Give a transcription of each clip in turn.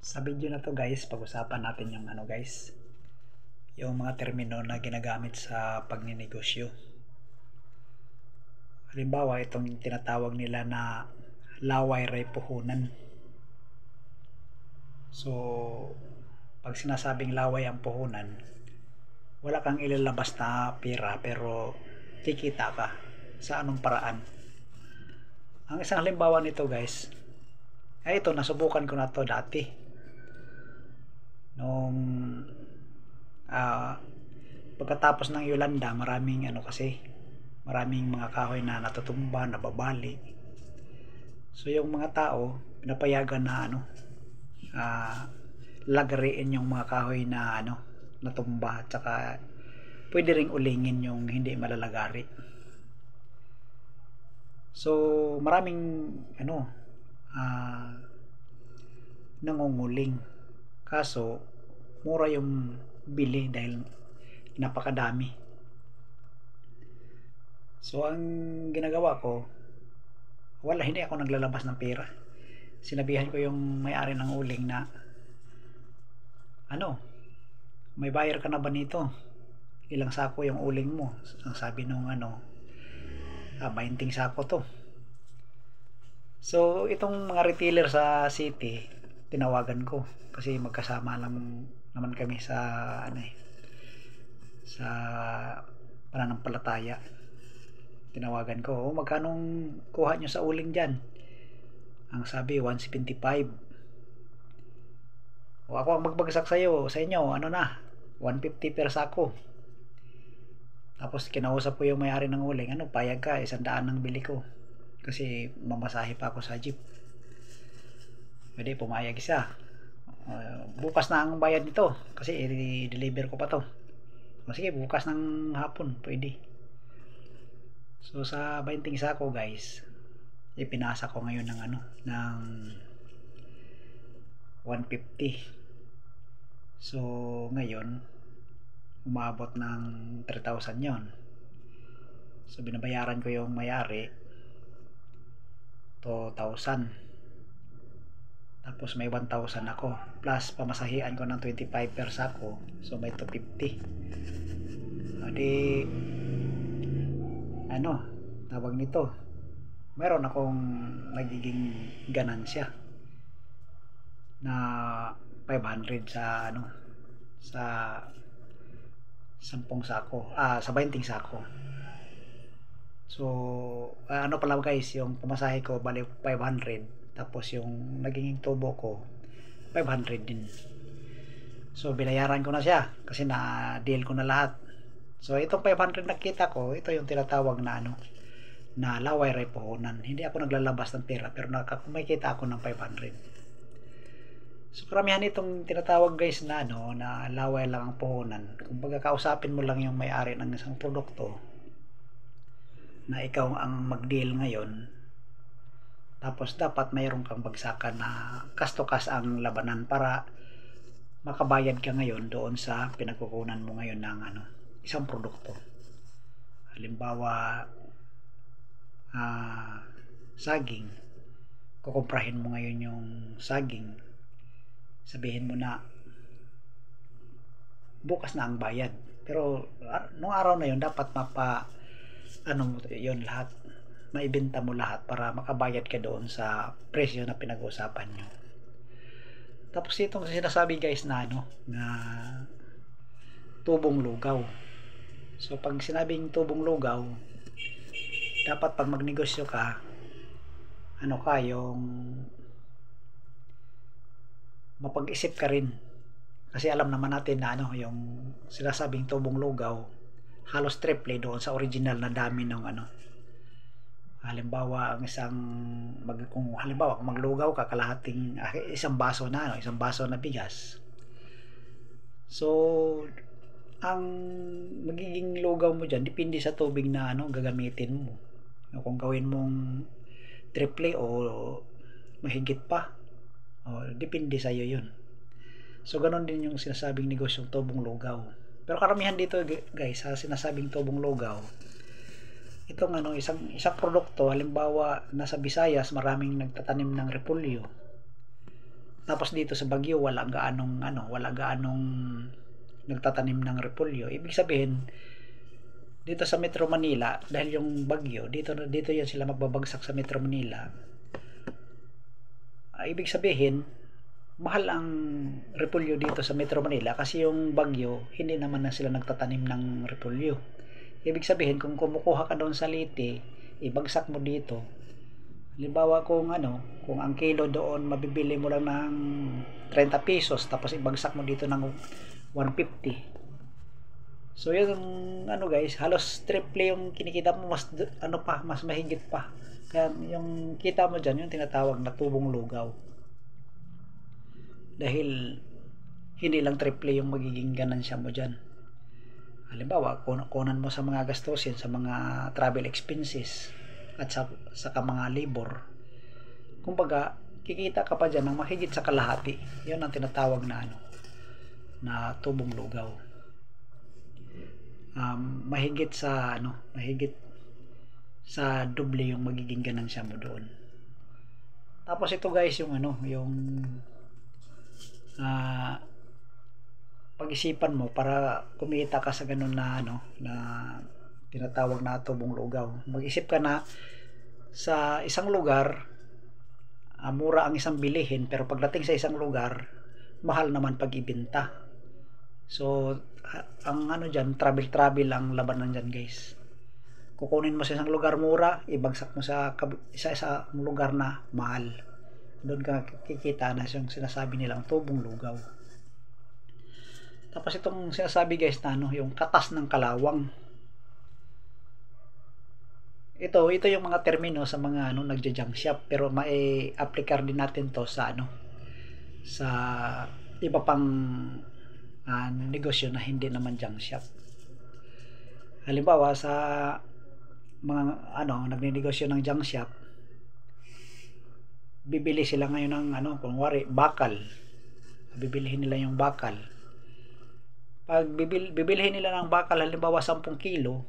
Sa video na to guys, pag-usapan natin yung yung mga termino na ginagamit sa pagninegosyo. Halimbawa, itong tinatawag nila na laway ray puhunan. So, pag sinasabing laway ang puhunan, wala kang ilalabas na pera pero kikita ka sa anong paraan. Ang isang halimbawa nito guys, ay ito, nasubukan ko na to dati. Nung pagkatapos ng Yolanda, maraming mga kahoy na natutumba, nababali. So yung mga tao pinapayagan na lagariin yung mga kahoy na natumba, at saka pwede ring ulingin yung hindi malalagari. So maraming nangunguling, kaso mura yung bili dahil napakadami. So ang ginagawa ko, hindi ako naglalabas ng pera. Sinabihan ko yung may-ari ng uling na may buyer ka na ba nito? Ilang sako yung uling mo? Ang sabi nung 20 sako to. So itong mga retailer sa city, tinawagan ko kasi magkasama lang naman kami sa sa pananampalataya. Tinawagan ko, magkanong kuha nyo sa uling dyan? Ang sabi 175. O ako ang magbagsak sa inyo, 150 per sako. Tapos kinausap ko yung may-ari ng uling, payag ka, 100 ang bili ko. Kasi mamasahe pa ako sa jeep. Pwede, pumayag siya. Bukas na ang bayad nito kasi i-deliver ko pa to. Sige, bukas ng hapon, pwede. So sa 20 sako guys, ipinasa ko ngayon ng 150. So ngayon umabot ng 3,000 yon. So binabayaran ko yung may-ari 2,000. Tapos may 1,000 ako plus pamasahian ko ng 25 per sako, so may 250. Di tawag nito, meron akong nagiging ganansya na 500 sa 10 sako, sa 20 sako. So pala guys, yung pamasahe ko bali 500, tapos yung naging tubo ko 500 din. So binayaran ko na siya kasi na deal ko na lahat. So itong 500 nakita ko, ito yung tinatawag na na laway ray puhunan. Hindi ako naglalabas ng pera pero kumikita ako ng 500. So karamihan itong tinatawag guys na na laway lang ang puhunan. Kung pagkakausapin mo lang yung may-ari ng isang produkto na ikaw ang mag-deal ngayon, tapos dapat mayroon kang bagsakan na kas to kas ang labanan para makabayad ka ngayon doon sa pinagkukunan mo ngayon ng isang produkto. Halimbawa saging, kukumprahin mo ngayon yung saging, sabihin mo na bukas na ang bayad, pero nung araw na yun dapat yun lahat, maibenta mo lahat para makabayad ka doon sa presyo na pinag-uusapan nyo. Tapos itong sinasabi guys na na tubong lugaw. So pag sinabing tubong lugaw, dapat pag magnegosyo ka, yung mapag-isip ka rin. Kasi alam naman natin na yung sinasabing tubong lugaw, halos triple doon sa original na dami ng halimbawa kung maglugaw ka, kalahating isang baso na bigas. So ang magiging lugaw mo dyan depende sa tubig na gagamitin mo. Kung gawin mong triple o mahigit pa, depende sa iyo yun. So ganon din yung sinasabing negosyong tubong lugaw. Pero karamihan dito guys, sa sinasabing tubong lugaw, itong isang produkto, halimbawa nasa Visayas maraming nagtatanim ng repolyo. Tapos dito sa Baguio wala gaanong nagtatanim ng repolyo. Ibig sabihin dito sa Metro Manila, dahil yung bagyo, dito yan sila magbabagsak sa Metro Manila. Ibig sabihin, mahal ang repolyo dito sa Metro Manila kasi yung bagyo, hindi naman na sila nagtatanim ng repolyo. Ibig sabihin, kung kumukuha ka doon sa Leyte, ibagsak mo dito. Halimbawa kung ang kilo doon mabibili mo lang ng 30 pesos tapos ibagsak mo dito ng 150. So yun guys, halos triple yung kinikita mo, mas mas mahigit pa. Kaya yung kita mo diyan yung tinatawag na tubong lugaw. Dahil hindi lang triple yung magiging ganansya mo diyan. Halimbawa, kunan mo sa mga gastusin, sa mga travel expenses at sa mga labor. Kumbaga, kikita ka pa diyan ng mahigit sa kalahati. Yun ang tinatawag na tubong lugaw. Mahigit sa doble yung magiging ganansya mo doon. Tapos ito guys yung pag-isipan mo para kumita ka sa ganun na tinatawag na tubong lugaw. Mag-isip ka na sa isang lugar mura ang isang bilihin, pero pagdating sa isang lugar mahal naman pag ibenta. So ang dyan, travel ang labanan dyan guys. Kukunin mo sa isang lugar mura, ibagsak mo sa isa lugar na mahal. Doon ka kikita na yung sinasabi nilang tubong lugaw. Tapos itong sinasabi guys na yung katas ng kalawang. Ito yung mga termino sa mga nagja-junk shop, pero mai-apply din natin to sa sa iba pang negosyo na hindi naman junk shop. Halimbawa sa mga nagninegosyo ng junk shop, bibili sila ngayon ng kunwari bakal. Bibilihin nila yung bakal. Pag bibilihin nila ng bakal halimbawa 10 kilo,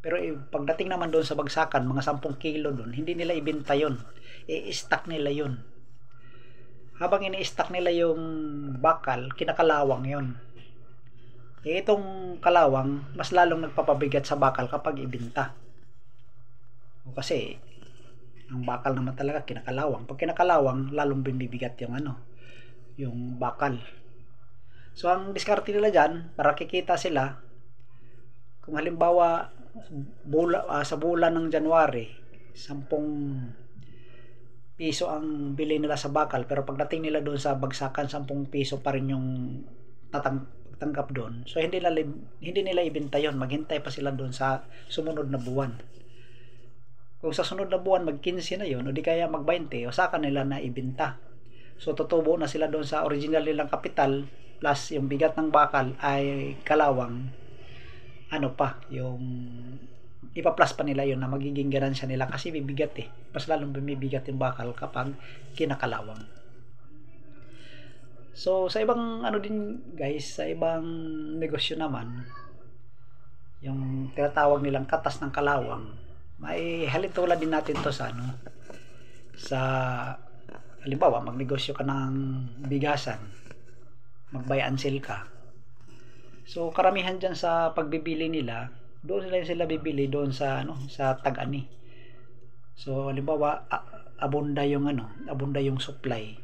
pero pagdating naman doon sa bagsakan mga 10 kilo doon, hindi nila ibenta yon. I-stock nila yon. Habang ini-stock nila yung bakal, kinakalawang yon. Itong kalawang mas lalong nagpapabigat sa bakal kapag ibenta. Kasi ang bakal naman talaga kinakalawang. Pag kinakalawang, lalong bumibigat yung bakal. So ang diskarte nila dyan, para kikita sila, kung halimbawa sa bulan ng January, 10 piso ang bili nila sa bakal, pero pagdating nila doon sa bagsakan, 10 piso pa rin yung tanggap doon. So hindi nila ibenta yon, maghintay pa sila doon sa sumunod na buwan. Kung sa sunod na buwan mag-15 na yon, o di kaya mag-20, o saka nila na ibenta. So tutubo na sila doon sa original nilang kapital plus yung bigat ng bakal ay kalawang yung ipa-plus pa nila yon na magiging ganansya nila kasi bibigat mas lalong bumibigat yung bakal kapag kinakalawang. So sa ibang din guys, sa ibang negosyo naman, yung tinatawag nilang katas ng kalawang, may halintulad din natin to sa halimbawa magnegosyo ka ng bigasan, mag-buy and sell ka. So karamihan dyan sa pagbibili nila, doon sila bibili doon sa sa Tag-ani. So halimbawa abunda yung supply.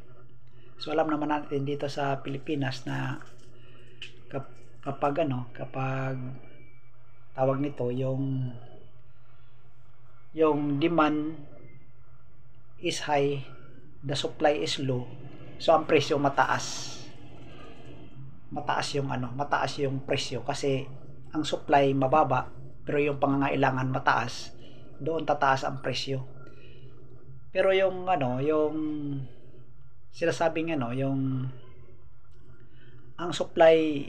So alam naman natin dito sa Pilipinas na kapag tawag nito yung demand is high, the supply is low. So ang presyo mataas yung presyo kasi ang supply mababa pero yung pangangailangan mataas, doon tataas ang presyo. Pero yung sinasabing yung ang supply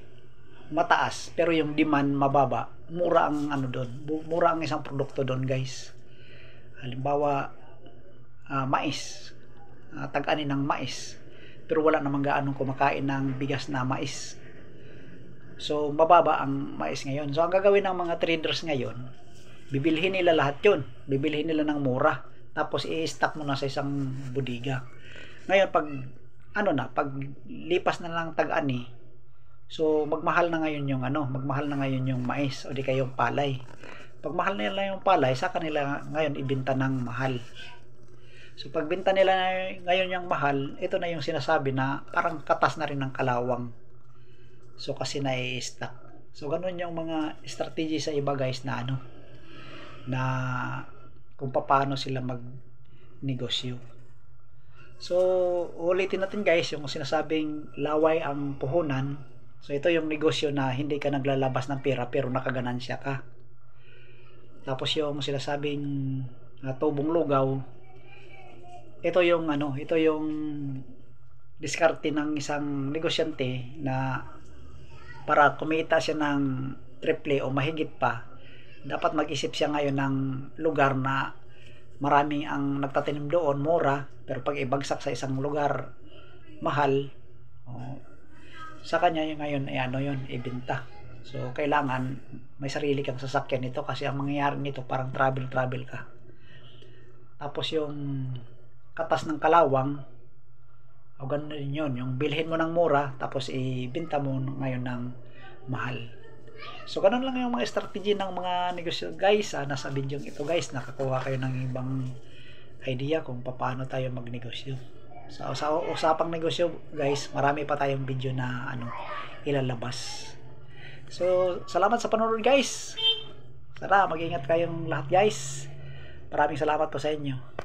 mataas pero yung demand mababa, mura ang mura ang isang produkto doon guys. Halimbawa mais, Tag-ani ng mais, pero wala namang gaanong kumakain ng bigas na mais. So mababa ang mais ngayon. So ang gagawin ng mga traders ngayon, bibilhin nila lahat yun, bibilhin nila ng mura, tapos i-stock mo na sa isang bodega. Ngayon pag ano na, pag lipas na lang tag-ani, so magmahal na ngayon yung magmahal na ngayon yung mais o di kayong palay. Pag mahal nila yung palay, sa kanila ngayon ibenta ng mahal. So pagbenta nila ngayon yung mahal, ito na yung sinasabi na parang katas na rin ng kalawang. So kasi na-stock. So ganun yung mga strategy sa iba guys na na kung paano sila mag-negosyo. So ulitin natin guys yung sinasabing laway ang puhunan. So ito yung negosyo na hindi ka naglalabas ng pera pero nakaganansya ka. Tapos yung sinasabing tubong lugaw, ito yung diskarte ng isang negosyante na para kumita siya ng triple o mahigit pa, dapat mag-isip siya ngayon ng lugar na maraming ang nagtatanim doon, mura, pero pag ibagsak sa isang lugar mahal, sa kanya yung ngayon ay yun, ibenta. So kailangan may sarili kang sasakyan nito kasi ang mangyayari nito parang travel ka. Tapos yung katas ng kalawang, o ganun din yun, yung bilhin mo ng mura tapos ibenta mo ngayon ng mahal. So ganun lang yung mga strategy ng mga negosyo guys. Nasa video ito guys, nakakuha kayo ng ibang idea kung paano tayo magnegosyo. So sa usapang negosyo guys, marami pa tayong video na ilalabas. So salamat sa panonood guys. Sana mag-ingat kayong lahat guys. Maraming salamat po sa inyo.